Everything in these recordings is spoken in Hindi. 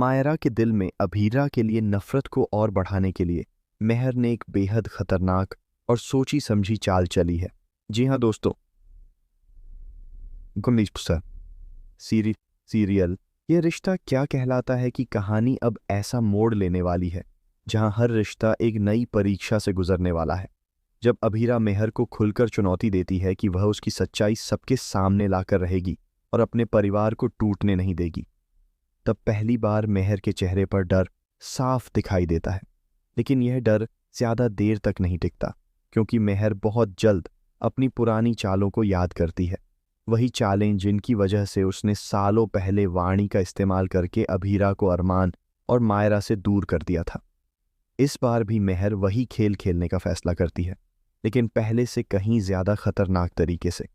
मायरा के दिल में अभीरा के लिए नफरत को और बढ़ाने के लिए मेहर ने एक बेहद खतरनाक और सोची समझी चाल चली है। जी हाँ दोस्तों, सीरियल ये रिश्ता क्या कहलाता है कि कहानी अब ऐसा मोड़ लेने वाली है जहां हर रिश्ता एक नई परीक्षा से गुजरने वाला है। जब अभीरा मेहर को खुलकर चुनौती देती है कि वह उसकी सच्चाई सबके सामने लाकर रहेगी और अपने परिवार को टूटने नहीं देगी, तब पहली बार मेहर के चेहरे पर डर साफ दिखाई देता है। लेकिन यह डर ज्यादा देर तक नहीं टिकता, क्योंकि मेहर बहुत जल्द अपनी पुरानी चालों को याद करती है। वही चालें जिनकी वजह से उसने सालों पहले वाणी का इस्तेमाल करके अभीरा को अरमान और मायरा से दूर कर दिया था। इस बार भी मेहर वही खेल खेलने का फैसला करती है, लेकिन पहले से कहीं ज्यादा खतरनाक तरीके से।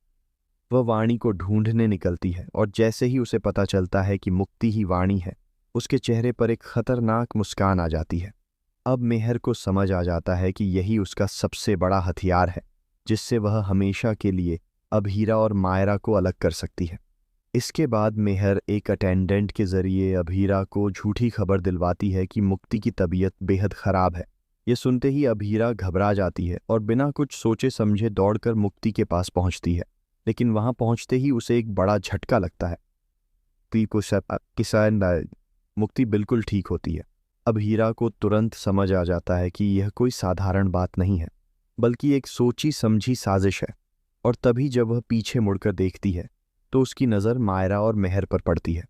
वह वाणी को ढूंढने निकलती है और जैसे ही उसे पता चलता है कि मुक्ति ही वाणी है, उसके चेहरे पर एक खतरनाक मुस्कान आ जाती है। अब मेहर को समझ आ जाता है कि यही उसका सबसे बड़ा हथियार है, जिससे वह हमेशा के लिए अभीरा और मायरा को अलग कर सकती है। इसके बाद मेहर एक अटेंडेंट के जरिए अभीरा को झूठी खबर दिलवाती है कि मुक्ति की तबीयत बेहद खराब है। ये सुनते ही अभीरा घबरा जाती है और बिना कुछ सोचे समझे दौड़कर मुक्ति के पास पहुंचती है। लेकिन वहां पहुंचते ही उसे एक बड़ा झटका लगता है। मुक्ति बिल्कुल ठीक होती है। अभीरा को तुरंत समझ आ जाता है कि यह कोई साधारण बात नहीं है, बल्कि एक सोची समझी साजिश है। और तभी जब वह पीछे मुड़कर देखती है तो उसकी नज़र मायरा और मेहर पर पड़ती है।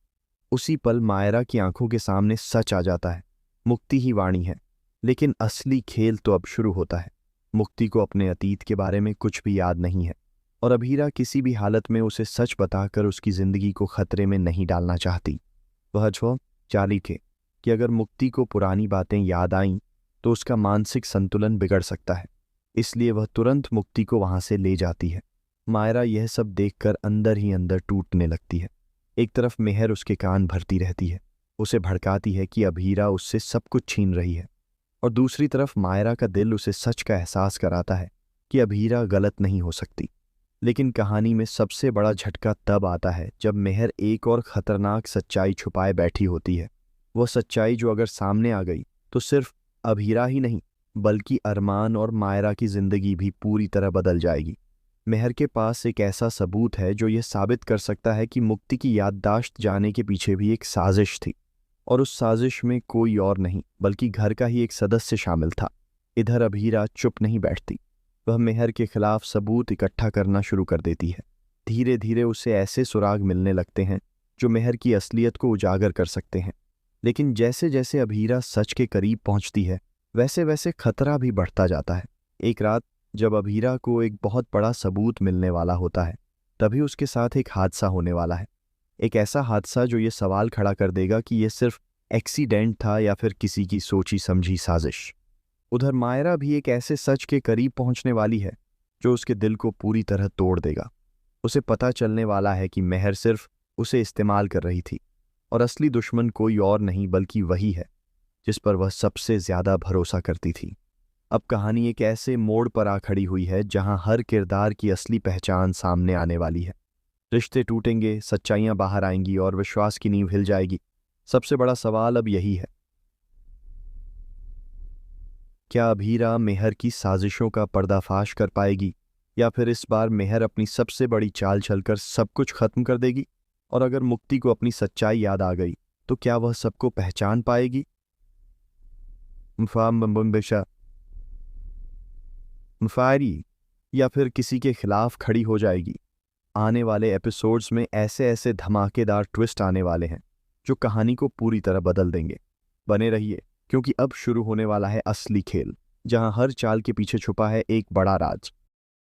उसी पल मायरा की आंखों के सामने सच आ जाता है, मुक्ति ही वाणी है। लेकिन असली खेल तो अब शुरू होता है। मुक्ति को अपने अतीत के बारे में कुछ भी याद नहीं है और अभीरा किसी भी हालत में उसे सच बताकर उसकी जिंदगी को खतरे में नहीं डालना चाहती। वह चाली थे कि अगर मुक्ति को पुरानी बातें याद आईं तो उसका मानसिक संतुलन बिगड़ सकता है। इसलिए वह तुरंत मुक्ति को वहां से ले जाती है। मायरा यह सब देखकर अंदर ही अंदर टूटने लगती है। एक तरफ मेहर उसके कान भरती रहती है, उसे भड़काती है कि अभीरा उससे सब कुछ छीन रही है, और दूसरी तरफ मायरा का दिल उसे सच का एहसास कराता है कि अभीरा गलत नहीं हो सकती। लेकिन कहानी में सबसे बड़ा झटका तब आता है जब मेहर एक और खतरनाक सच्चाई छुपाए बैठी होती है। वह सच्चाई जो अगर सामने आ गई तो सिर्फ अभीरा ही नहीं, बल्कि अरमान और मायरा की जिंदगी भी पूरी तरह बदल जाएगी। मेहर के पास एक ऐसा सबूत है जो यह साबित कर सकता है कि मुक्ति की याददाश्त जाने के पीछे भी एक साजिश थी, और उस साजिश में कोई और नहीं बल्कि घर का ही एक सदस्य शामिल था। इधर अभीरा चुप नहीं बैठती। वह मेहर के खिलाफ सबूत इकट्ठा करना शुरू कर देती है। धीरे धीरे उसे ऐसे सुराग मिलने लगते हैं जो मेहर की असलियत को उजागर कर सकते हैं। लेकिन जैसे जैसे अभीरा सच के करीब पहुंचती है, वैसे वैसे खतरा भी बढ़ता जाता है। एक रात जब अभीरा को एक बहुत बड़ा सबूत मिलने वाला होता है, तभी उसके साथ एक हादसा होने वाला है। एक ऐसा हादसा जो ये सवाल खड़ा कर देगा कि यह सिर्फ एक्सीडेंट था या फिर किसी की सोची समझी साजिश। उधर मायरा भी एक ऐसे सच के करीब पहुंचने वाली है जो उसके दिल को पूरी तरह तोड़ देगा। उसे पता चलने वाला है कि मेहर सिर्फ उसे इस्तेमाल कर रही थी, और असली दुश्मन कोई और नहीं बल्कि वही है जिस पर वह सबसे ज्यादा भरोसा करती थी। अब कहानी एक ऐसे मोड़ पर आ खड़ी हुई है जहां हर किरदार की असली पहचान सामने आने वाली है। रिश्ते टूटेंगे, सच्चाइयां बाहर आएंगी और विश्वास की नींव हिल जाएगी। सबसे बड़ा सवाल अब यही है, क्या अभीरा मेहर की साजिशों का पर्दाफाश कर पाएगी, या फिर इस बार मेहर अपनी सबसे बड़ी चाल चलकर सब कुछ खत्म कर देगी? और अगर मुक्ति को अपनी सच्चाई याद आ गई तो क्या वह सबको पहचान पाएगी, मुफारी, या फिर किसी के खिलाफ खड़ी हो जाएगी? आने वाले एपिसोड्स में ऐसे ऐसे धमाकेदार ट्विस्ट आने वाले हैं जो कहानी को पूरी तरह बदल देंगे। बने रहिए, क्योंकि अब शुरू होने वाला है असली खेल, जहां हर चाल के पीछे छुपा है एक बड़ा राज।